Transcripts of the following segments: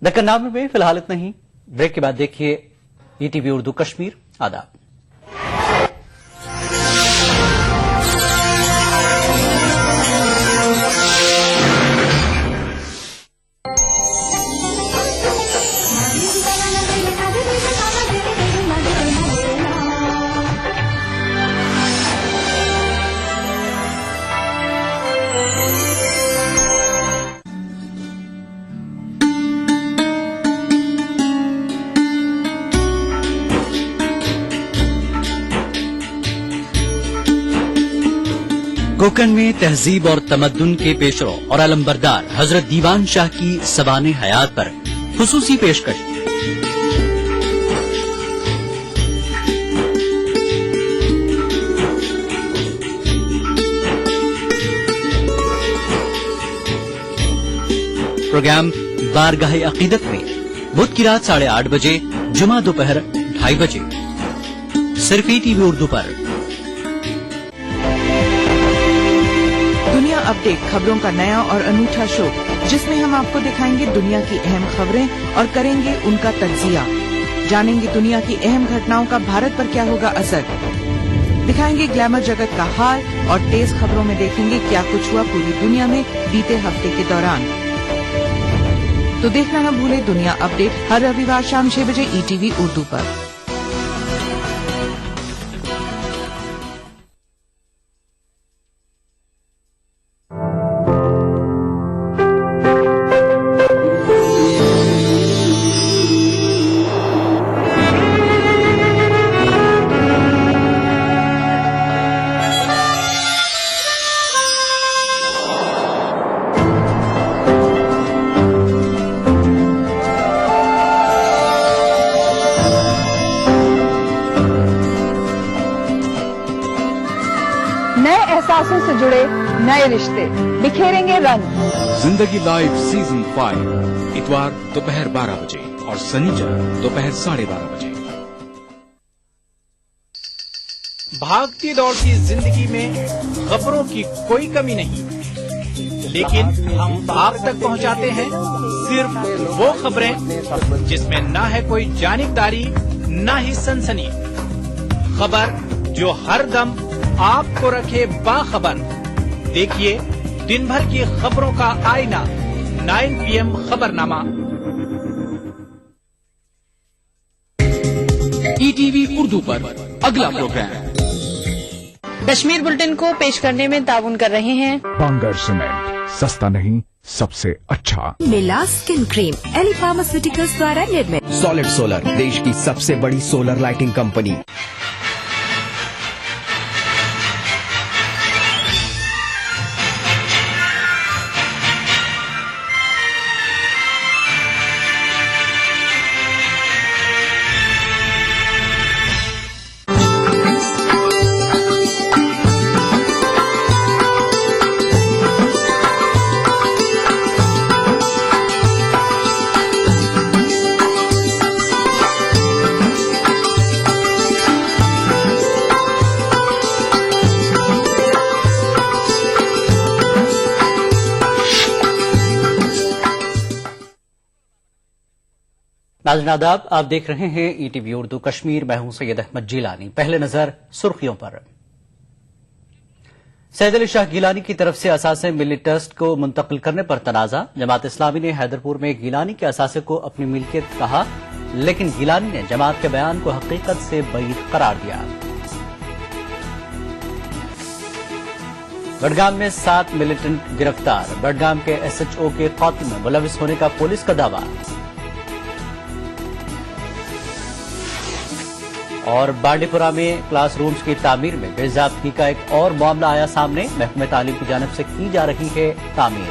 दक्कन नामे में फिलहाल इतना ही। ब्रेक के बाद देखिए ETV उर्दू कश्मीर। आदाब। कोकन में तहजीब और तमद्दुन के पेशरो और अलमबरदार हजरत दीवान शाह की सबाने हयात पर खुसूसी पेशकश। प्रोग्राम बारगाह अकीदत में बुध की रात 8:30 बजे, जुमा दोपहर 2:30 बजे, सिर्फ ETV उर्दू पर। दुनिया अपडेट खबरों का नया और अनूठा शो, जिसमें हम आपको दिखाएंगे दुनिया की अहम खबरें और करेंगे उनका तज्जिया। जानेंगे दुनिया की अहम घटनाओं का भारत पर क्या होगा असर। दिखाएंगे ग्लैमर जगत का हाल और तेज खबरों में देखेंगे क्या कुछ हुआ पूरी दुनिया में बीते हफ्ते के दौरान। तो देखना न भूले दुनिया अपडेट हर रविवार शाम 6 बजे ETV उर्दू पर। एहसासों से जुड़े नए रिश्ते बिखेरेंगे रंग। जिंदगी लाइव सीजन 5 इतवार दोपहर 12 बजे और शनिचर दोपहर 12:30 बजे। भागती दौड़ती जिंदगी में खबरों की कोई कमी नहीं, लेकिन हम आप तक पहुंचाते हैं सिर्फ वो खबरें जिसमें ना है कोई जानिबदारी, ना ही सनसनी। खबर जो हर दम आपको रखे बाखबर। देखिए दिन भर की खबरों का आईना 9 PM खबरनामा। ETV उर्दू पर अगला प्रोग्राम। कश्मीर बुलेटिन को पेश करने में ताउन कर रहे हैं बांगर सीमेंट, सस्ता नहीं सबसे अच्छा। मिला स्किन क्रीम एली फार्मास्यूटिकल्स द्वारा निर्मित। सॉलिड सोलर, देश की सबसे बड़ी सोलर लाइटिंग कंपनी। नाज़रीन आदाब, आप देख रहे हैं ETV उर्दू कश्मीर। मैं हूं सैयद अहमद जिलानी। पहले नजर सुर्खियों पर। सैयद अली शाह गिलानी की तरफ से असासे मिली ट्रस्ट को मुंतकिल करने पर तनाजा। जमात इस्लामी ने हैदरपुर में गिलानी के असासे को अपनी मिल्कियत कहा, लेकिन गिलानी ने जमात के बयान को हकीकत से बईद करार दिया। बडगाम में 7 मिलिटेंट गिरफ्तार। बडगाम के SHO के कत्ल में मुलविस होने का पुलिस का दावा। और बांडीपुरा में क्लासरूम्स की तामीर में बेज़ाब्तगी का एक और मामला आया सामने। महकमे तालीम की जानिब से की जा रही है तामीर।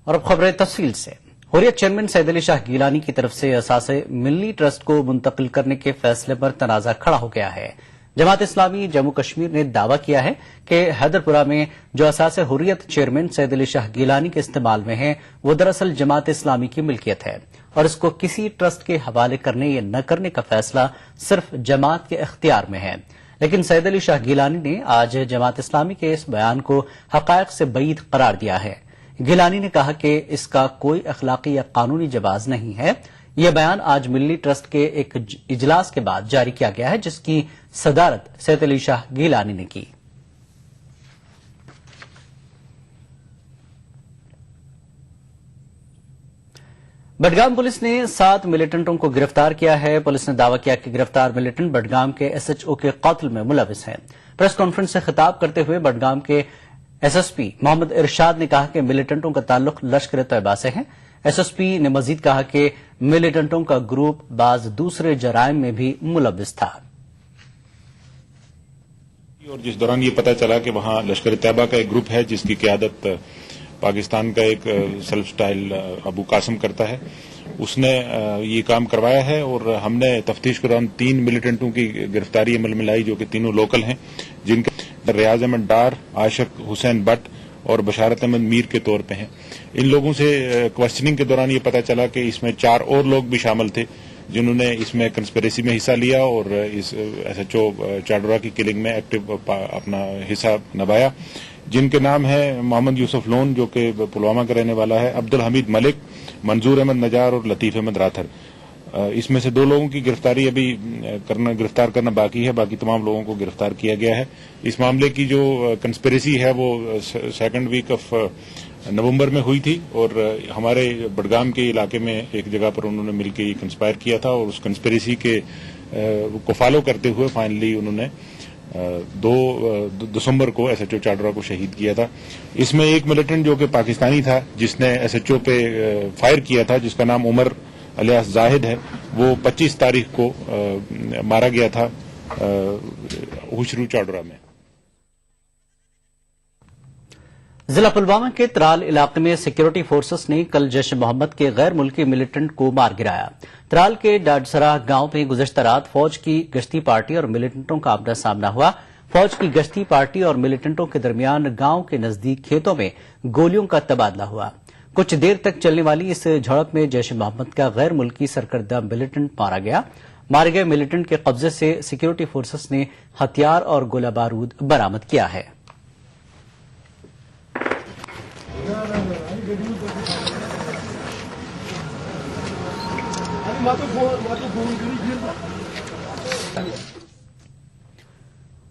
और अब खबरें तफसील से। हुर्रियत चेयरमैन सैयद अली शाह गिलानी की तरफ से असासे मिल्ली ट्रस्ट को मुंतकिल करने के फैसले पर तनाजा खड़ा हो गया है। जमात इस्लामी जम्मू कश्मीर ने दावा किया है कि हैदरपुरा में जो असासे हुर्रियत चेयरमैन सैयद अली शाह गिलानी के इस्तेमाल में है, वो दरअसल जमात इस्लामी की मिल्कियत है और इसको किसी ट्रस्ट के हवाले करने या न करने का फैसला सिर्फ जमात के इख्तियार में है। لیکن سید علی شاہ گیلانی نے آج جماعت اسلامی کے اس بیان کو حقائق سے بعید قرار دیا ہے۔ گیلانی نے کہا کہ اس کا کوئی اخلاقی یا قانونی جواز نہیں ہے۔ یہ بیان آج ملی ٹرسٹ کے ایک اجلاس کے بعد جاری کیا گیا ہے، جس کی صدارت سید علی شاہ گیلانی نے کی۔ بڈگام پولیس نے 7 ملیٹنٹوں کو گرفتار کیا ہے۔ پولیس نے دعویٰ کیا کہ گرفتار ملیٹنٹ بڈگام کے ایس ایچ او کے قتل میں ملوث ہیں۔ پریس کانفرنس سے خطاب کرتے ہوئے بڈگام کے ایس ایس پی محمد ارشاد نے کہا کہ ملیٹنٹوں کا تعلق لشکر طیبہ سے ہے۔ ایس ایس پی نے مزید کہا کہ ملیٹنٹوں کا گروپ بعض دوسرے جرائم میں بھی ملوث تھا۔ اور جس دوران یہ پتا چلا کہ وہاں لشکر طیبہ کا ایک گروپ ہے جس کی قیادت پاکستان کا ایک سیلف سٹائل ابو قاسم کرتا ہے، اس نے یہ کام کروایا ہے، اور ہم نے تفتیش کے دوران 3 ملیٹنٹوں کی گرفتاری عمل میں لائی جو کہ تینوں لوکل ہیں، جن کے ریاض احمد ڈار، عاشق حسین بٹ اور بشارت احمد میر کے طور پہ ہیں۔ ان لوگوں سے کوسچننگ کے دوران یہ پتا چلا کہ اس میں 4 اور لوگ بھی شامل تھے جنہوں نے اس میں کنسپریسی میں حصہ لیا اور اس ایس ایچ او چاڈورا کی کلنگ میں ایکٹیو اپنا حصہ نبھایا، جن کے نام ہے محمد یوسف لون جو کہ پلوامہ کا رہنے والا ہے، عبد الحمید ملک، منظور احمد نجار اور لطیف احمد راتھر۔ اس میں سے 2 لوگوں کی گرفتاری ابھی گرفتار کرنا باقی ہے، باقی تمام لوگوں کو گرفتار کیا گیا ہے۔ اس معاملے کی جو کنسپریسی ہے وہ 2nd ویک آف نومبر میں ہوئی تھی، اور ہمارے بڈگام کے علاقے میں ایک جگہ پر انہوں نے مل کے یہ کنسپائر کیا تھا، اور اس کنسپریسی کے کو فالو کرتے ہوئے فائنلی انہوں نے 2 دسمبر کو ایس ایچ او چاڈورا کو شہید کیا تھا۔ اس میں ایک ملیٹنٹ جو کہ پاکستانی تھا جس نے ایس ایچ او پہ فائر کیا تھا، جس کا نام عمر الیاس زاہد ہے، وہ 25 تاریخ کو مارا گیا تھا ہوشرو چاڈورا میں۔ ضلع پلوامہ کے ترال علاقے میں سیکورٹی فورسز نے کل جیش محمد کے غیر ملکی ملیٹنٹ کو مار گرایا۔ ترال کے ڈاڈسرا گاؤں میں گزشتہ رات فوج کی گشتی پارٹی اور ملیٹنٹوں کا آمنا سامنا ہوا۔ فوج کی گشتی پارٹی اور ملیٹنٹوں کے درمیان گاؤں کے نزدیک کھیتوں میں گولیوں کا تبادلہ ہوا۔ کچھ دیر تک چلنے والی اس جھڑپ میں جیش محمد کا غیر ملکی سرکردہ ملیٹنٹ مارا گیا۔ مارے گئے ملیٹنٹ کے قبضے سے سیکورٹی فورسز نے ہتھیار اور گولہ بارود برآمد کیا ہے۔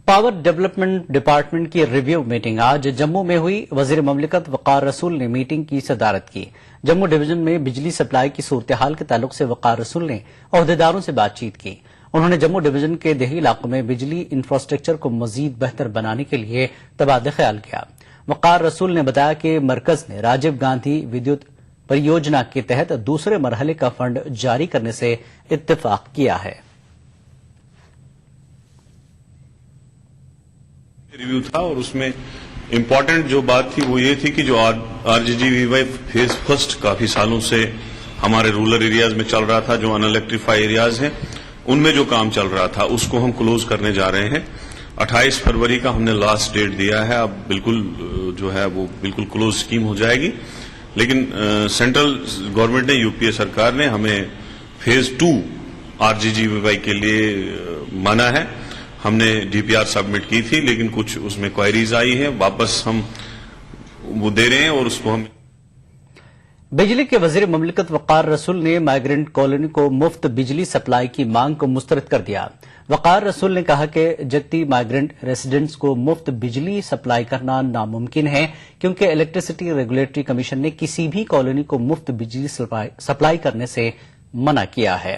پاور ڈیولپمنٹ ڈپارٹمنٹ کی ریویو میٹنگ آج جموں میں ہوئی۔ وزیر مملکت وقار رسول نے میٹنگ کی صدارت کی۔ جموں ڈویژن میں بجلی سپلائی کی صورتحال کے تعلق سے وقار رسول نے عہدیداروں سے بات چیت کی۔ انہوں نے جموں ڈویژن کے دیہی علاقوں میں بجلی انفراسٹرکچر کو مزید بہتر بنانے کے لیے تبادلہ خیال کیا۔ وقار رسول نے بتایا کہ مرکز نے راجیو گاندھی ودیوت پریوجنا کے تحت دوسرے مرحلے کا فنڈ جاری کرنے سے اتفاق کیا ہے۔ ریویو تھا اور اس میں امپورٹنٹ جو بات تھی وہ یہ تھی کہ جو آر جی جی وی وائی فیز فرسٹ کافی سالوں سے ہمارے رورل ایریاز میں چل رہا تھا، جو ان الیکٹریفائی ایریاز ہیں ان میں جو کام چل رہا تھا اس کو ہم کلوز کرنے جا رہے ہیں۔ 28 فروری کا ہم نے لاسٹ ڈیٹ دیا ہے، اب بالکل جو ہے وہ بالکل کلوز اسکیم ہو جائے گی، لیکن سینٹرل گورنمنٹ نے، یو پی اے سرکار نے ہمیں فیز 2 آر جی جی وی وائی کے لیے مانا ہے۔ ہم نے ڈی پی آر سبمٹ کی تھی لیکن کچھ اس میں کوائریز آئی ہیں، واپس ہم وہ دے رہے ہیں اور اس کو ہم۔ بجلی کے وزیر مملکت وقار رسول نے مائیگرنٹ کالونی کو مفت بجلی سپلائی کی مانگ کو مسترد کر دیا۔ وقار رسول نے کہا کہ جگتی مائیگرنٹ ریزیڈنٹس کو مفت بجلی سپلائی کرنا ناممکن ہے کیونکہ الیکٹریسٹی ریگولیٹری کمیشن نے کسی بھی کالونی کو مفت بجلی سپلائی کرنے سے منع کیا ہے۔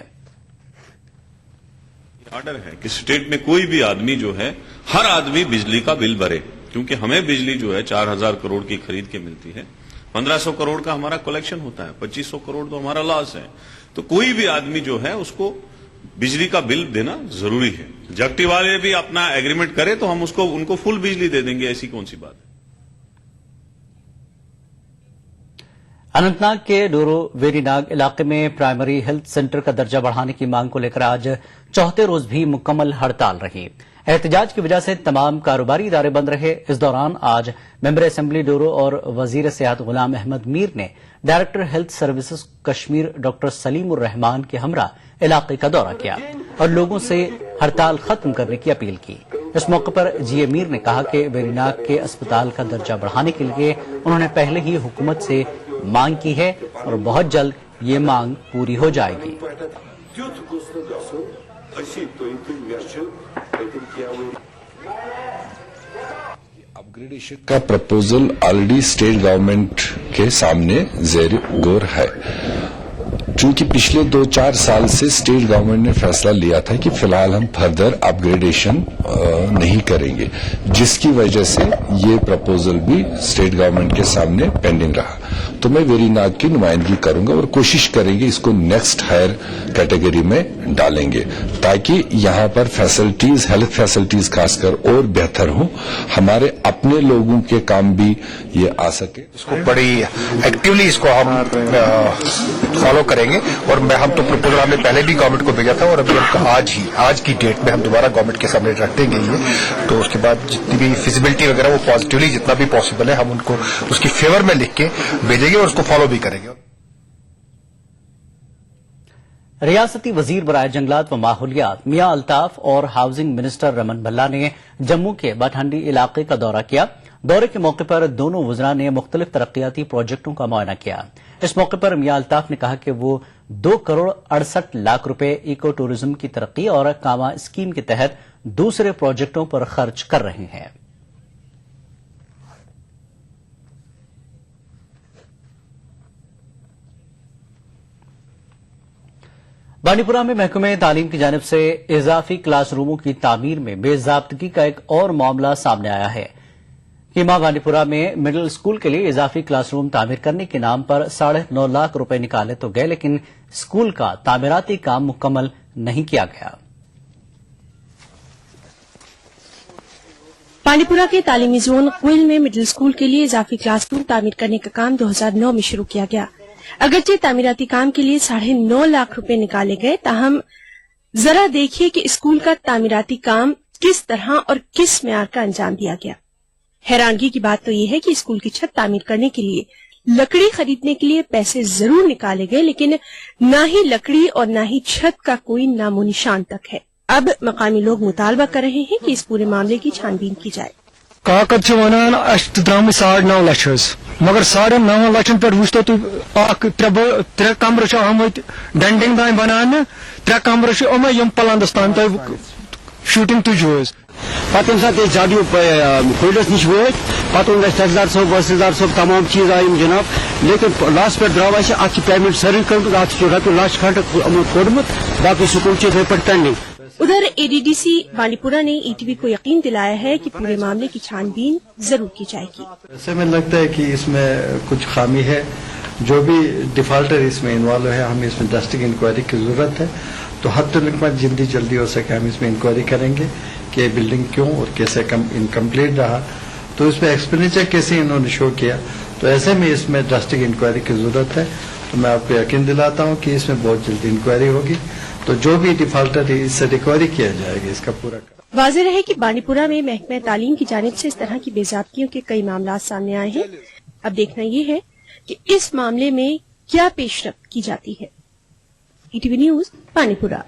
آرڈر ہے کہ اسٹیٹ میں کوئی بھی آدمی جو ہے، ہر آدمی بجلی کا بل بھرے، کیونکہ ہمیں بجلی جو ہے 4000 کروڑ کی خرید کے ملتی ہے، 1500 کروڑ کا ہمارا کلیکشن ہوتا ہے، 2500 کروڑ تو ہمارا لاس ہے، تو کوئی بھی آدمی جو ہے اس کو بجلی کا بل دینا ضروری ہے۔ جگتی والے بھی اپنا ایگریمنٹ کرے تو ہم ان کو فل بجلی دے دیں گے، ایسی کون سی بات ہے۔ اننت ناگ کے ڈورو ویری ناگ علاقے میں پرائمری ہیلتھ سینٹر کا درجہ بڑھانے کی مانگ کو لے کر آج چوتھے روز بھی مکمل ہڑتال رہی۔ احتجاج کی وجہ سے تمام کاروباری ادارے بند رہے۔ اس دوران آج ممبر اسمبلی ڈورو اور وزیر صحت غلام احمد میر نے director health services Kashmir doctor Saleem ur Rahman کے ہمراہ علاقے کا دورہ کیا اور لوگوں سے ہڑتال ختم کرنے کی اپیل کی۔ اس موقع پر جی اے میر نے کہا کہ ویری ناگ کے اسپتال کا درجہ بڑھانے کے لیے انہوں نے پہلے ہی حکومت سے مانگ کی ہے اور بہت جلد یہ مانگ پوری ہو جائے گی۔ اپ گریڈیشن کا پرپوزل آلریڈی اسٹیٹ گورنمنٹ کے سامنے زیر غور ہے۔ چونکہ پچھلے 2-4 سال سے اسٹیٹ گورنمنٹ نے فیصلہ لیا تھا کہ فی الحال ہم فردر اپ گریڈیشن نہیں کریں گے، جس کی وجہ سے یہ پرپوزل بھی اسٹیٹ گورنمنٹ کے سامنے پینڈنگ رہا۔ تو میں ویری ناگ کی نمائندگی کروں گا اور کوشش کریں گے اس کو نیکسٹ ہائر کیٹیگری میں ڈالیں گے تاکہ یہاں پر فیسلٹیز، ہیلتھ فیسلٹیز خاص کر اور بہتر ہوں، ہمارے اپنے لوگوں کے کام بھی یہ آ سکے۔ اس کو بڑی ایکٹیولی اس کو ہم فالو کریں گے اور ہم تو پروپوزل ہم نے پہلے بھی گورنمنٹ کو بھیجا تھا اور ابھی ہم آج کی ڈیٹ میں ہم دوبارہ گورنمنٹ کے سامنے رکھتے گے یہ، تو اس کے بعد جتنی بھی فیزیبلٹی وغیرہ وہ پازیٹیولی جتنا بھی پاسبل ہے ہم ان کو اس کی فیور میں لکھ کے بھیجیں گے اور اس کو فالو بھی کریں گے۔ ریاستی وزیر برائے جنگلات و ماحولیات میاں الطاف اور ہاؤسنگ منسٹر رمن بھلا نے جموں کے بٹھنڈی علاقے کا دورہ کیا۔ دورے کے موقع پر دونوں وزراء نے مختلف ترقیاتی پروجیکٹوں کا معائنہ کیا۔ اس موقع پر میاں الطاف نے کہا کہ وہ 2 کروڑ 68 لاکھ روپے ایکو ٹورزم کی ترقی اور کاما اسکیم کے تحت دوسرے پروجیکٹوں پر خرچ کر رہے ہیں۔ بانڈی پورہ میں محکمہ تعلیم کی جانب سے اضافی کلاس روموں کی تعمیر میں بے ضابطگی کا ایک اور معاملہ سامنے آیا ہے۔ کیما بانڈی پورہ میں مڈل اسکول کے لیے اضافی کلاس روم تعمیر کرنے کے نام پر 9.5 لاکھ روپے نکالے تو گئے، لیکن اسکول کا تعمیراتی کام مکمل نہیں کیا گیا۔ بانڈی پورہ کے تعلیمی زون کوئل میں مڈل اسکول کے لیے اضافی کلاس روم تعمیر کرنے کا کام 2009 میں شروع کیا گیا۔ اگرچہ تعمیراتی کام کے لیے 9.5 لاکھ روپے نکالے گئے، تاہم ذرا دیکھیے کہ اسکول کا تعمیراتی کام کس طرح اور کس معیار کا انجام دیا گیا۔ حیرانگی کی بات تو یہ ہے کہ اسکول کی چھت تعمیر کرنے کے لیے لکڑی خریدنے کے لیے پیسے ضرور نکالے گئے، لیکن نہ ہی لکڑی اور نہ ہی چھت کا کوئی نام و نشان تک ہے۔ اب مقامی لوگ مطالبہ کر رہے ہیں کہ اس پورے معاملے کی چھان بین کی جائے۔ کاکد ونان درام 9.5 لچھ مگر 9.5 لچھن پہ وچھو تھی 3 کمرہ آمت ڈینڈنگ تین بنانے 3 کمرہ یم پلندس تین تھی شوٹنگ تجو پتہ یمہ سات زیادہ فیلڈس نش وت پتہ اون ٹھیکدار صاحب وسیلدار صاحب تمام چیز آئی جناب، لیکن لاسٹ پہ درو ات پیمنٹ ساری کر ات رپیہ لچھ کھنڈ کوڑمت، باقی سکول پہ پینڈنگ۔ ادھر اے ڈی ڈی سی بانڈی پورہ نے ای ٹی وی کو یقین دلایا ہے کہ پورے معاملے کی چھان بین ضرور کی جائے گی۔ ایسے میں لگتا ہے کہ اس میں کچھ خامی ہے، جو بھی ڈیفالٹر اس میں انوالو ہے ہمیں اس میں ڈسٹنگ انکوائری کی ضرورت ہے، تو حد تک جلدی ہو سکے ہم اس میں انکوائری کریں گے کہ بلڈنگ کیوں اور کیسے انکمپلیٹ رہا، تو اس میں ایکسپینڈیچر کیسے انہوں نے شو کیا، تو ایسے میں اس میں ڈسٹنگ انکوائری کی ضرورت ہے۔ تو میں آپ کو یقین دلاتا ہوں کہ اس میں بہت جلدی انکوائری ہوگی، تو جو بھی ڈیفالٹر ہے اس سے ریکوری کیا جائے گا اس کا پورا۔ واضح رہے کہ بانڈی پورہ میں محکمہ تعلیم کی جانب سے اس طرح کی بے ضابطگیوں کے کئی معاملات سامنے آئے ہیں۔ اب دیکھنا یہ ہے کہ اس معاملے میں کیا پیش رفت کی جاتی ہے۔ ای ٹی وی نیوز بانڈی پورہ۔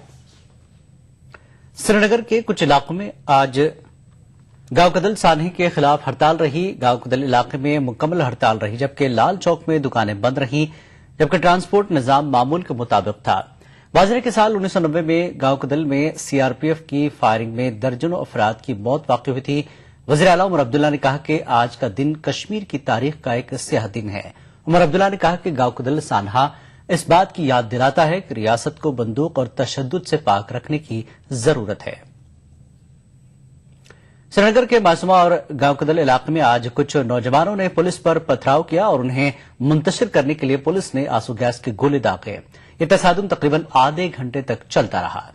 سری نگر کے کچھ علاقوں میں آج گاؤں کدل سانحے کے خلاف ہڑتال رہی۔ گاؤں کدل علاقے میں مکمل ہڑتال رہی، جبکہ لال چوک میں دکانیں بند رہیں، جبکہ ٹرانسپورٹ نظام معمول کے مطابق تھا۔ واضح ہے کہ سال 1990 میں گاؤں کدل میں سی آر پی ایف کی فائرنگ میں درجنوں افراد کی موت واقع ہوئی تھی۔ وزیر اعلیٰ عمر عبداللہ نے کہا کہ آج کا دن کشمیر کی تاریخ کا ایک سیاہ دن ہے۔ عمر عبداللہ نے کہا کہ گاؤں کدل سانحہ اس بات کی یاد دلاتا ہے کہ ریاست کو بندوق اور تشدد سے پاک رکھنے کی ضرورت ہے۔ سری نگر کے معصومہ اور گاؤں کدل علاقے میں آج کچھ نوجوانوں نے پولیس پر پتھراؤ کیا اور انہیں منتشر کرنے کے لیے پولیس نے آنسو گیس کے گولے داغے۔ یہ تصادم تقریباً آدھے گھنٹے تک چلتا رہا۔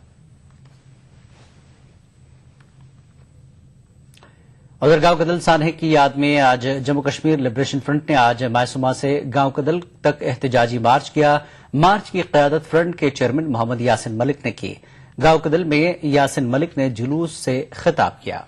ادھر گاؤں کدل سانحے کی یاد میں آج جموں کشمیر لبریشن فرنٹ نے آج معصومہ سے گاؤں کدل تک احتجاجی مارچ کیا۔ مارچ کی قیادت فرنٹ کے چیئرمین محمد یاسین ملک نے کی۔ گاؤں کدل میں یاسین ملک نے جلوس سے خطاب کیا۔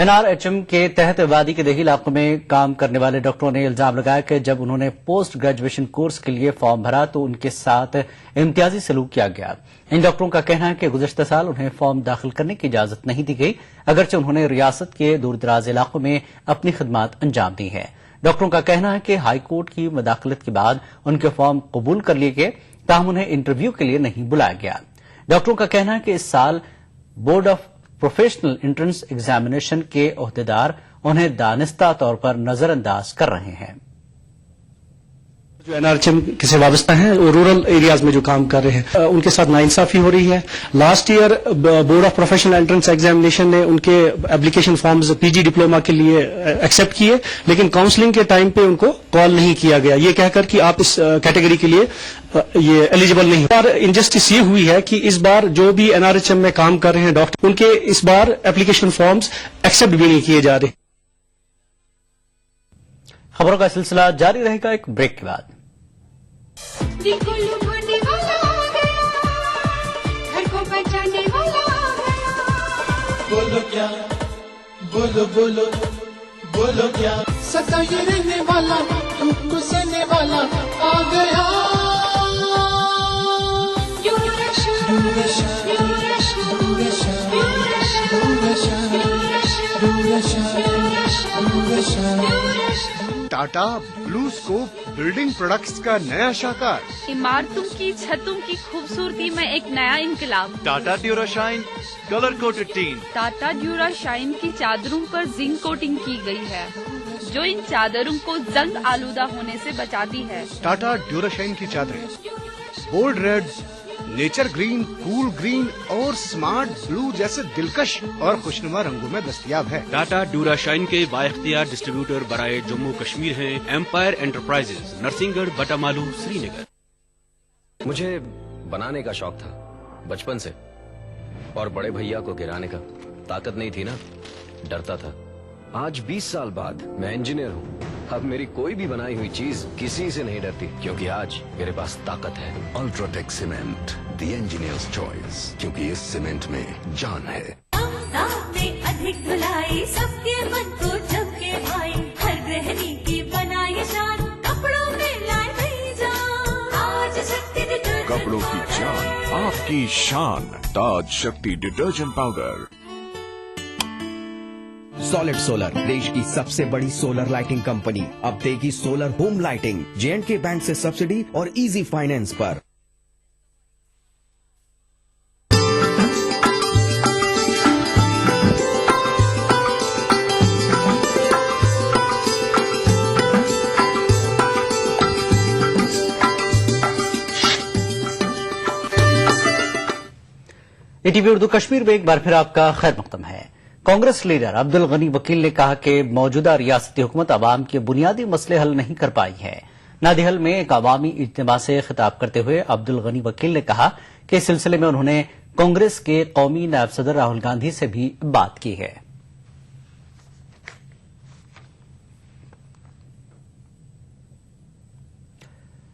एनआरएचएम के तहत वादी के देही इलाकों में काम करने वाले डॉक्टरों ने इल्जाम लगाया कि जब उन्होंने पोस्ट ग्रेजुएशन कोर्स के लिए फॉर्म भरा तो उनके साथ इम्तियाजी सलूक किया गया। इन डॉक्टरों का कहना है कि गुज़श्ता साल उन्हें फॉर्म दाखिल करने की इजाजत नहीं दी गई, अगरचे उन्होंने रियासत के दूरदराज इलाकों में अपनी खिदमत अंजाम दी है। डॉक्टरों का कहना है कि हाईकोर्ट की मुदाखलत के बाद उनके फॉर्म कबूल कर लिए गए, ताहम उन्हें इंटरव्यू के लिए नहीं बुलाया गया। डॉक्टरों का कहना है कि इस साल board of professional entrance examination के ओहदेदार उन्हें दानिस्ता तौर पर नजरअंदाज कर रहे हैं। जो एनआरएचएम से वाबस्ता हैं और रूरल एरियाज में जो काम कर रहे हैं उनके साथ नाइंसाफी हो रही है। Last year board of professional entrance examination ने उनके एप्लीकेशन फॉर्म्स पीजी डिप्लोमा के लिए एक्सेप्ट किए, लेकिन काउंसलिंग के टाइम पे उनको कॉल नहीं किया गया, ये कहकर कि आप इस कैटेगरी के लिए ये एलिजिबल नहीं। और इनजस्टिस ये हुई है कि इस बार जो भी एनआरएचएम में काम कर रहे हैं डॉक्टर, उनके इस बार एप्लीकेशन फॉर्म्स एक्सेप्ट भी नहीं किए जा रहे। खबरों का सिलसिला जारी रहेगा एक ब्रेक के बाद। बोलो क्या, बोलो बोलो बोलो क्या, सताए रहने वाला दुख सहने वाला आ गया। Tata blue scope building products का नया शाखा, इमारतों की छतों की खूबसूरती में एक नया इनकलाब। Tata Durashine colour coated tin. Tata Durashine की चादरों पर जिंक कोटिंग की गई है, जो इन चादरों को जंग आलूदा होने से बचाती है। टाटा ड्यूराशाइन की चादरें bold red, nature green, cool green और स्मार्ट ब्लू जैसे दिलकश और खुशनुमा रंगों में दस्तयाब है। टाटा ड्यूराशाइन के बाइख्तियार डिस्ट्रीब्यूटर बराए जम्मू कश्मीर हैं एम्पायर एंटरप्राइजेज, नरसिंहगढ़, बटामालू, श्रीनगर। मुझे बनाने का शौक था बचपन से, और बड़े भैया को गिराने का ताकत नहीं थी ना, डरता था। आज 20 साल बाद मैं इंजीनियर हूँ, अब मेरी कोई भी बनाई हुई चीज किसी से नहीं डरती, क्योंकि आज मेरे पास ताकत है। UltraTech cement, the engineers choice, क्योंकि इस सीमेंट में जान है। अधिक धुलाई सबके मन को झपके भाई, हर गृहिणी की बनाई शान, कपड़ों में लाए नई जान। आज शक्ति डिटर्जेंट, कपड़ों की जान, आपकी शान, ताज शक्ति डिटर्जेंट पाउडर। सॉलिड सोलर, देश की सबसे बड़ी सोलर लाइटिंग कंपनी, अब देगी solar home lighting J&K bank से सब्सिडी और इजी फाइनेंस पर। ईटीवी उर्दू कश्मीर में एक बार फिर आपका खैर मकदम है। कांग्रेस लीडर अब्दुल गनी वकील ने कहा कि मौजूदा रियासती हुकूमत आवाम के बुनियादी मसले हल नहीं कर पाई है। नादिहल में एक अवामी इज्तिमा से खिताब करते हुए अब्दुल गनी वकील ने कहा कि इस सिलसिले में उन्होंने कांग्रेस के कौमी नायब सदर राहुल गांधी से भी बात की है।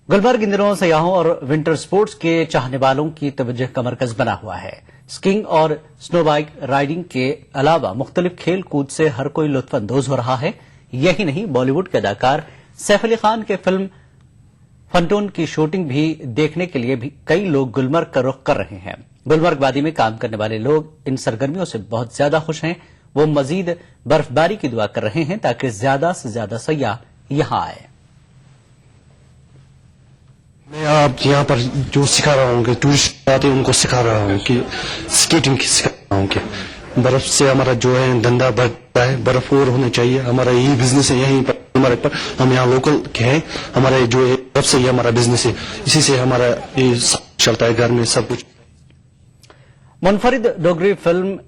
गुलबर्ग इन दिनों सयाहों और विंटर स्पोर्ट्स के चाहने वालों की तवज्जो का मरकज बना हुआ है। स्कीइंग और स्नो बाइक राइडिंग के अलावा मुख्तलिफ खेल कूद से हर कोई लुत्फ अंदोज हो रहा है। यही नहीं, बॉलीवुड के अदाकार सैफ अली खान के फिल्म फंटून की शूटिंग भी देखने के लिए भी कई लोग गुलमर्ग का रुख कर रहे हैं। गुलमर्ग वादी में काम करने वाले लोग इन सरगर्मियों से बहुत ज्यादा खुश हैं। वो मजीद बर्फबारी की दुआ कर रहे हैं ताकि ज्यादा से ज्यादा सयाह यहां आए। मैं आप यहाँ पर जो सिखा रहा हूँ कि टूरिस्ट आते हैं उनको सिखा रहा हूँ कि स्केटिंग सिखा रहा हूँ कि बर्फ से हमारा जो है धंधा बढ़ता है, बर्फ और होना चाहिए। हमारा यही बिजनेस है, यहीं पर हमारे पर हम यहाँ लोकल के हैं, हमारा जो है बर्फ से ही हमारा बिजनेस है, इसी से हमारा ये चलता है, घर में सब कुछ। मुनफरिद डोगरी फिल्म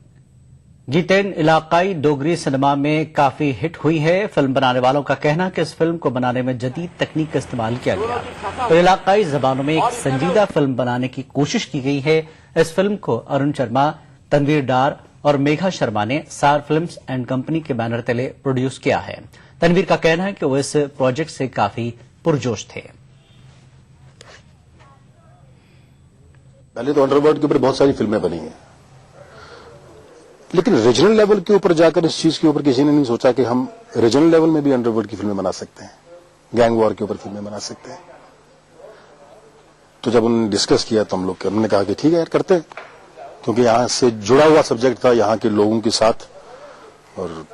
जीतेन इलाकाई डोगरी सिनेमा में काफी हिट हुई है। फिल्म बनाने वालों का कहना है कि इस फिल्म को बनाने में जदीद तकनीक का इस्तेमाल किया गया और इलाकाई जबानों में एक संजीदा फिल्म बनाने की कोशिश की गई है। इस फिल्म को अरुण शर्मा, तनवीर डार और मेघा शर्मा ने सार फिल्म्स एंड कंपनी के बैनर तले प्रोड्यूस किया है। तनवीर का कहना है कि वो इस प्रोजेक्ट से काफी पुरजोश थे। पहले तो अंडरवर्ल्ड के ऊपर बहुत सारी फिल्में बनी हैं, लेकिन रीजनल लेवल के ऊपर जाकर इस चीज के ऊपर किसी ने नहीं सोचा कि हम रीजनल लेवल में भी अंडरवर्ल्ड की फिल्में बना सकते हैं, गैंग वॉर के ऊपर फिल्में बना सकते हैं। तो जब उन्होंने डिस्कस किया तो हमने कहा कि ठीक है यार करते हैं, क्योंकि यहाँ से जुड़ा हुआ सब्जेक्ट था यहाँ के लोगों के साथ, और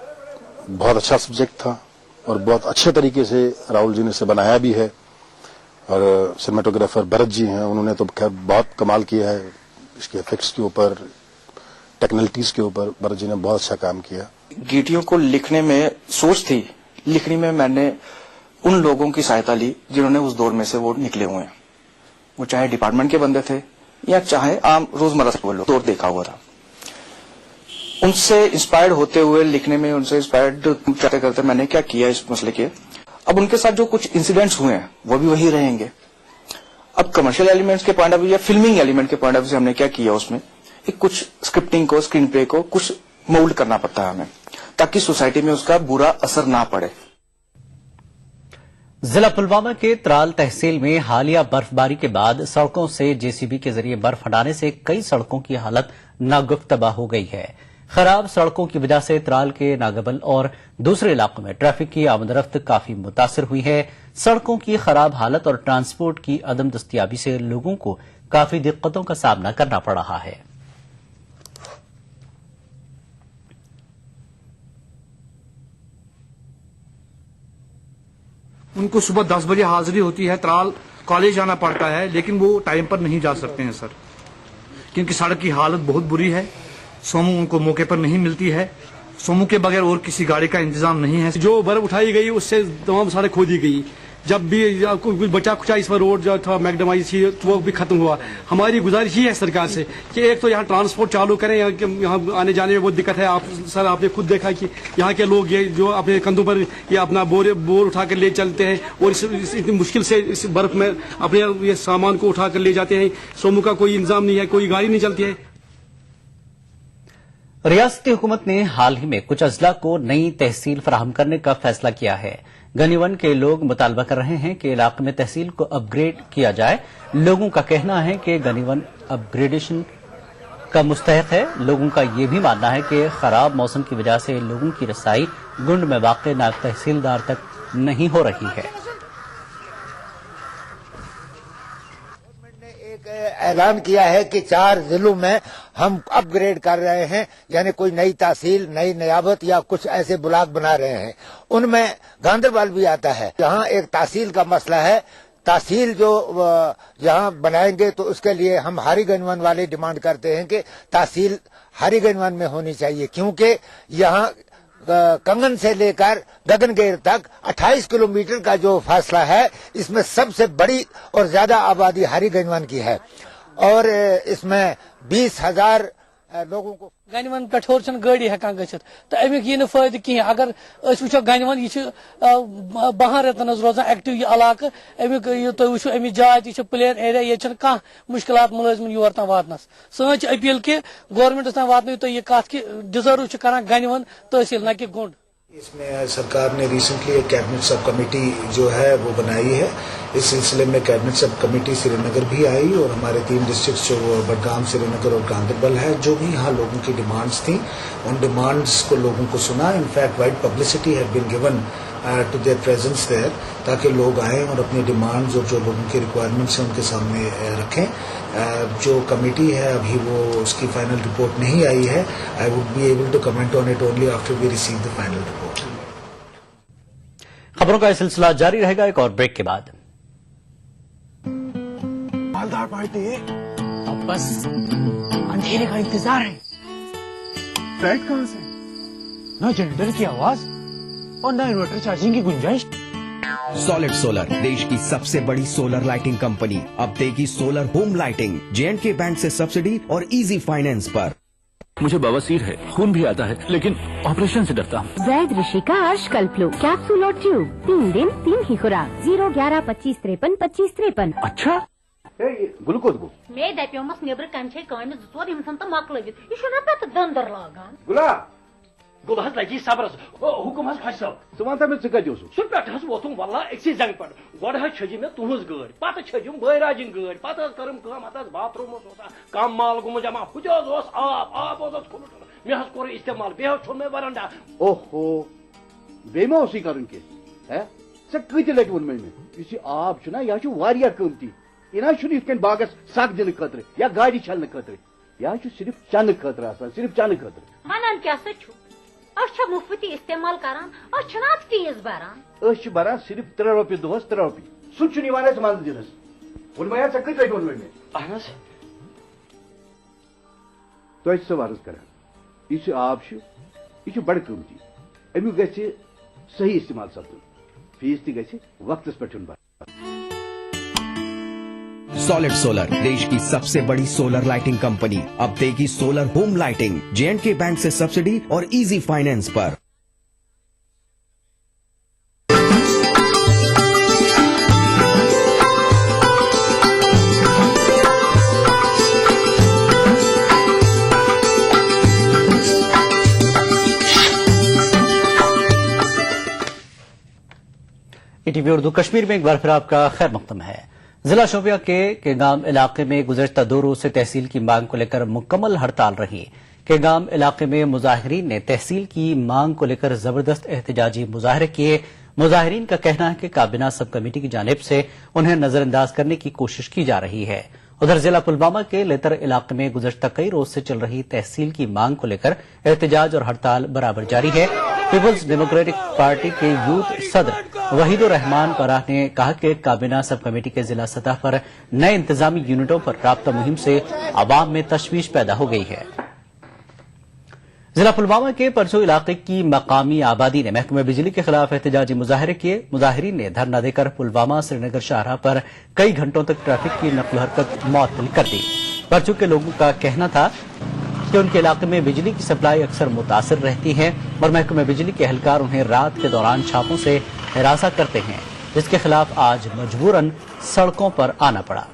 बहुत अच्छा सब्जेक्ट था और बहुत अच्छे तरीके से राहुल जी ने इसे बनाया भी है। और सिनेमेटोग्राफर भरत जी हैं, उन्होंने तो खैर बहुत कमाल किया है इसके इफेक्ट्स के ऊपर, टेक्निकलिटीज के ऊपर। भरत जी ने बहुत अच्छा काम किया। गीटियों को लिखने में सोच थी, लिखने में मैंने उन लोगों की सहायता ली जिन्होंने उस दौर में से वो निकले हुए हैं, वो चाहे डिपार्टमेंट के बंदे थे या चाहे आम रोजमर्रा से वो लोग दौर देखा हुआ था। उनसे इंस्पायर्ड होते हुए लिखने में, उनसे इंस्पायर्ड करते करते मैंने क्या किया इस मसले के, अब उनके साथ जो कुछ इंसिडेंट्स हुए हैं वो भी वही रहेंगे। अब कमर्शियल एलिमेंट्स के पॉइंट ऑफ व्यू या फिल्मिंग एलिमेंट के पॉइंट ऑफ व्यू से हमने क्या किया, उसमें एक कुछ स्क्रिप्टिंग को, स्क्रीन प्ले को कुछ मोल्ड करना पड़ता है हमें, ताकि सोसाइटी में उसका बुरा असर ना पड़े। जिला पुलवामा के त्राल तहसील में हालिया बर्फबारी के बाद सड़कों से जेसीबी के जरिए बर्फ हटाने से कई सड़कों की हालत नागुफ्तबा हो गई है। खराब सड़कों की वजह से त्राल के नागबल और दूसरे इलाकों में ट्रैफिक की आमदरफ्त काफी मुतासिर हुई है। सड़कों की खराब हालत और ट्रांसपोर्ट की अदम दस्तियाबी से लोगों को काफी दिक्कतों का सामना करना पड़ रहा है। उनको सुबह 10 बजे हाजिरी होती है, त्राल कॉलेज जाना पड़ता है, लेकिन वो टाइम पर नहीं जा सकते हैं सर, क्योंकि सड़क की हालत बहुत बुरी है। सोमो उनको मौके पर नहीं मिलती है, सोमो के बगैर और किसी गाड़ी का इंतजाम नहीं है। जो बर्फ उठाई गई उससे तमाम सड़क खोदी गई। जब भी कुछ बचा खुचा इस पर रोड जो था मैकडमाइज थी वो भी खत्म हुआ। हमारी गुजारिश ही है सरकार से कि एक तो यहाँ ट्रांसपोर्ट चालू करें, यहाँ आने जाने में बहुत दिक्कत है। आप सर आपने खुद देखा कि यहाँ के लोग ये जो अपने कंधों पर ये अपना बोर उठा कर ले चलते हैं और इतनी मुश्किल से इस बर्फ में अपने ये सामान को उठा कर ले जाते हैं। सोमो का कोई इंतजाम नहीं है, कोई गाड़ी नहीं चलती है। रियासती हुकूमत ने हाल ही में कुछ अजला को नई तहसील फराहम करने का फैसला किया है। गनीवन के लोग मुतालबा कर रहे हैं कि इलाके में तहसील को अपग्रेड किया जाए। लोगों का कहना है कि गनीवन अपग्रेडेशन का मुस्तहक है। लोगों का ये भी मानना है कि खराब मौसम की वजह से लोगों की रसाई गुंड में वाक़ नायब तहसीलदार तक नहीं हो रही है। ऐलान किया है कि 4 जिलों में हम अपग्रेड कर रहे हैं, यानी कोई नई तहसील, नई नियाबत या कुछ ऐसे ब्लॉक बना रहे हैं। उनमें गांधरबल भी आता है। यहाँ एक तहसील का मसला है। तहसील जो यहाँ बनाएंगे तो उसके लिए हम हारी गंजवन वाले डिमांड करते हैं कि तहसील हारी गंजवन में होनी चाहिए, क्योंकि यहाँ कंगन से लेकर गगनगेर तक 28 किलोमीटर का जो फासला है, इसमें सबसे बड़ी और ज्यादा आबादी हरी गंजवन की है और इसमें 20,000 लोगों को गंजवन पे गाड़ी हेकान गच्छित तो अमिक यह फायदे कहीं। अगर वो गंजवन यह 12 रतन रोजान एक्टिव यह इलाका, अमिक तुम वो अमिक जाय तह प्लेन एरिया, ये कह मुश्किलात मुलाजिम योर तक वातनस। सन अपील कि गवर्नमेंटस तक वात तुम यह कत कि डिजर्व कर गंजवन तहसील न कि गुंड। इसमें सरकार ने रिसेंटली एक कैबिनेट सब कमेटी जो है वो बनाई है। इस सिलसिले में कैबिनेट सब कमेटी श्रीनगर भी आई और हमारे 3 डिस्ट्रिक्ट जो बडगाम, श्रीनगर और गांधरबल है, जो भी यहाँ लोगों की डिमांड्स थी उन डिमांड्स को लोगों को सुना। In fact wide publicity have been given to their presence there, ताकि लोग आएं और अपनी डिमांड्स और जो लोगों की रिक्वायरमेंट्स हैं उनके सामने रखें। जो कमेटी है अभी वो उसकी फाइनल रिपोर्ट नहीं आई है। I would be able to comment on it only after we receive the final report. खबरों का यह सिलसिला जारी रहेगा एक और ब्रेक के बाद। मालदार पार्टी है, अब बस अंधेरे का इंतजार है। लाइट कहां से? ना जनरेटर की आवाज और ना इन्वर्टर चार्जिंग की गुंजाइश। सॉलिड सोलर देश की सबसे बड़ी सोलर लाइटिंग कंपनी अब देगी solar home lighting J&K bank से सब्सिडी और इजी फाइनेंस पर। मुझे बवासीर है, खून भी आता है, लेकिन ऑपरेशन से डरता हूँ। वैद ऋषि का अर्शकल्पलो कैप्सूल और ट्यूब, 3 दिन 3 ही खुराक, 01125532553। अच्छा ग्लूकोज गो मे दप्योमस नेबर कंचे कान 2 यम सन त मकलगित इशना पे दंदर लागान गुला गुल हस लगी सबरस हुकुम हस फसो सुमान तमे च कदियो सु पेट हस वोतुम वल्ला एक्सी जंग पर गोड हस छजी में तुहस गाड़ी पत छजुम बैराजिन गाड़ी पत करम काम हस बाथरूम ओसा काम माल गुम जमा हुजोस आब ओस खुल मे हस कोर इस्तेमाल बे छोड़ मे वरंडा ओहो बे मा उसी करन के है से कति लट वन में इसी आब छना या छु वारिया कीमती इना छु इस कन बागस साग दिन खतर या गाड़ी चलने खतर या छु सिर्फ चन खतर आसान सिर्फ चन खतर वनान क्या सचु अच्छा मुफ्ती इस्तेमाल करान अच्छा ना फीस भरान अश बरान सिर्फ 3 रुपये दोस 3 रुपये सु छु निवान अस मंद दिनस वन में से कति लट वन में अहनस तो इस सवारस करा इस आब छु इस बड़ कीमती अमु गछि सही इस्तेमाल सपदुन फीस ती गछि वक्तस पेठुन सॉलिड सोलर देश की सबसे बड़ी सोलर लाइटिंग कंपनी अब देगी solar home lighting J&K bank से सब्सिडी और इजी फाइनेंस पर। ईटीवी उर्दू कश्मीर में एक बार फिर आपका खैर मकदम है। जिला शोपिया के केगाम इलाके में गुज़श्ता 2 रोज से तहसील की मांग को लेकर मुकम्मल हड़ताल रही। केगाम इलाके में मुजाहिरीन ने तहसील की मांग को लेकर जबरदस्त एहतजाजी मुजाहरे किए। मुजाहिरीन का कहना है कि काबीना सब कमेटी की जानिब से उन्हें नजरअंदाज करने की कोशिश की जा रही है। उधर जिला पुलवामा के लेतर इलाके में गुज़श्ता कई रोज से चल रही तहसील की मांग को लेकर एहतजाज और हड़ताल बराबर जारी है। पीपुल्स डेमोक्रेटिक पार्टी के यूथ सदर वहीदुर रहमान पराह ने कहा कि काबीना सब कमेटी के जिला सतह पर नए इंतजामी यूनिटों पर राब्ता मुहिम से आवाम में तशवीश पैदा हो गई है। जिला पुलवामा के परसो इलाके की मकामी आबादी ने महकमे बिजली के खिलाफ एहतजाजी मुजाहरे किए। मुजाहिरीन ने धरना देकर पुलवामा श्रीनगर शाहराह पर कई घंटों तक ट्रैफिक की नकल हरकत मुअत्तल कर दी। परसो के लोगों का कहना था कि उनके इलाके में बिजली की सप्लाई अक्सर मुतासिर रहती है और महकमे बिजली के एहलकार उन्हें रात के दौरान छापों से हिरासा करते हैं, जिसके खिलाफ आज मजबूरन सड़कों पर आना पड़ा।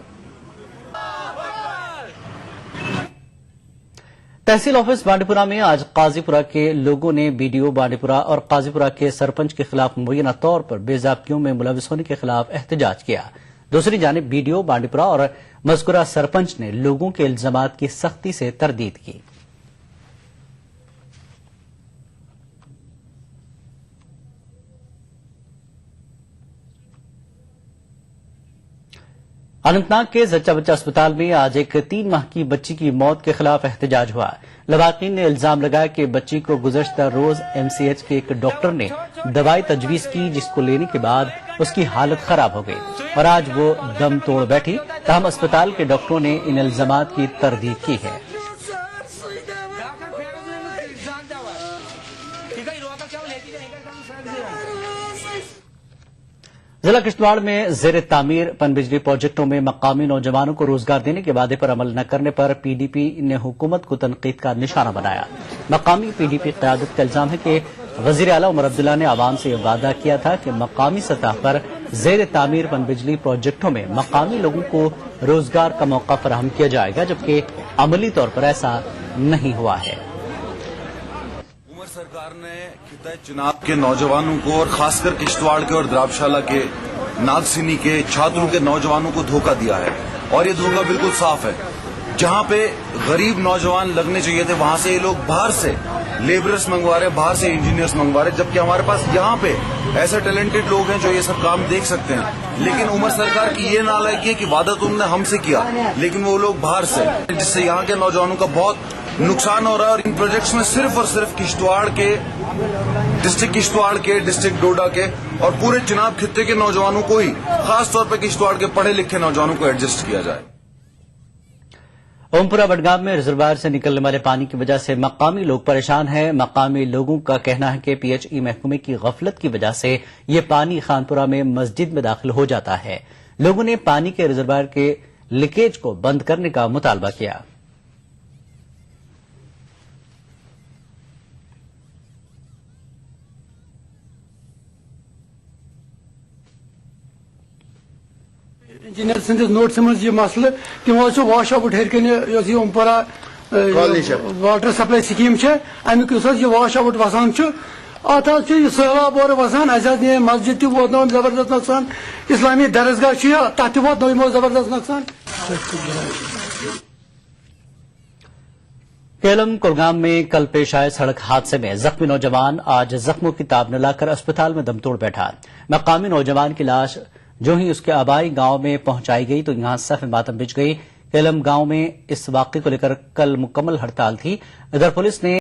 तहसील ऑफिस बांडीपुरा में आज काजीपुरा के लोगों ने बीडीओ बांडीपुरा और काजीपुरा के सरपंच के खिलाफ मुबैना तौर पर बेज़ाब्तियों में मुलविस होने के खिलाफ एहतजाज किया। दूसरी जानिब बीडीओ बांडीपुरा और मज़कूरा सरपंच ने लोगों के इल्जामात की सख्ती से तरदीद की। अनंतनाग के जच्चा बच्चा अस्पताल में आज एक 3 माह की बच्ची की मौत के खिलाफ एहतजाज हुआ। लवाकिन ने इल्जाम लगाया कि बच्ची को गुज़श्ता रोज एमसीएच के एक डॉक्टर ने दवाई तजवीज की, जिसको लेने के बाद उसकी हालत खराब हो गई और आज वो दम तोड़ बैठी। तहम अस्पताल के डॉक्टरों ने इन इल्जामात की तरदीद की है। जिला किश्तवाड़ में जेर तामीर पनबिजली प्रोजेक्टों में मकामी नौजवानों को रोजगार देने के वादे पर अमल न करने पर पीडीपी ने हुकूमत को तनकीद का निशाना बनाया। मकामी पीडीपी क़यादत का इल्जाम है कि वजीर आला उमर अब्दुल्ला ने आवाम से यह वादा किया था कि मकामी सतह पर जेर तामीर पनबिजली प्रोजेक्टों में मकामी लोगों को रोजगार का मौका फराहम किया जाएगा, जबकि अमली तौर पर ऐसा नहीं हुआ है। सरकार ने खिताए चुनाव के नौजवानों को और खासकर किश्तवाड़ के और द्राबशाला के नागसिनी के छात्रों के नौजवानों को धोखा दिया है और ये धोखा बिल्कुल साफ है। जहां पे गरीब नौजवान लगने चाहिए थे वहां से ये लोग बाहर से लेबरर्स मंगवा रहे, बाहर से इंजीनियर्स मंगवा रहे, जबकि हमारे पास यहाँ पे ऐसे टैलेंटेड लोग हैं जो ये सब काम देख सकते हैं। लेकिन उमर सरकार की ये नालायकी है कि वादा तो उन्होंने हमसे किया लेकिन वो लोग बाहर से, जिससे यहाँ के नौजवानों का बहुत नुकसान हो रहा है। और इन प्रोजेक्ट्स में सिर्फ और सिर्फ किश्तवाड़ के डिस्ट्रिक्ट किश्तवाड़ के डिस्ट्रिक्ट डोडा के और पूरे चिनाब खित्ते के नौजवानों को ही, खास तौर पर किश्तवाड़ के पढ़े लिखे नौजवानों को एडजस्ट किया जाए। ओमपुरा बडगाम में रिजर्वायर से निकलने वाले पानी की वजह से मकामी लोग परेशान हैं। मकामी लोगों का कहना है कि पीएचई महकमे की गफलत की वजह से ये पानी खानपुरा में मस्जिद में दाखिल हो जाता है। लोगों ने पानी के रिजर्वायर के लीकेज को बंद करने का मुतालबा किया। इंजीनियर संदिस नोट्स मज मसल तमो वाश आउट हेर कन ओमपुरा वाटर सप्लाई स्कीम अमुक यह वाश आउट वसान अत सैलाब और वसान अ मस्जिद तह वोत जबरदस्त नुकसान, इस्लामी दरसगाह तथ वोत जबरदस्त नुकसान। केलम कुलगाम में कल पेश आए सड़क हादसे में जख्मी नौजवान आज जख्मों की ताब न लाकर अस्पताल में दम तोड़ बैठा। मकामी नौजवान की लाश जो ही उसके आबाई गांव में पहुंचाई गई तो यहां सफ मातम बिछ गई। केलम गांव में इस वाकये को लेकर कल मुकम्मल हड़ताल थी। इधर पुलिस ने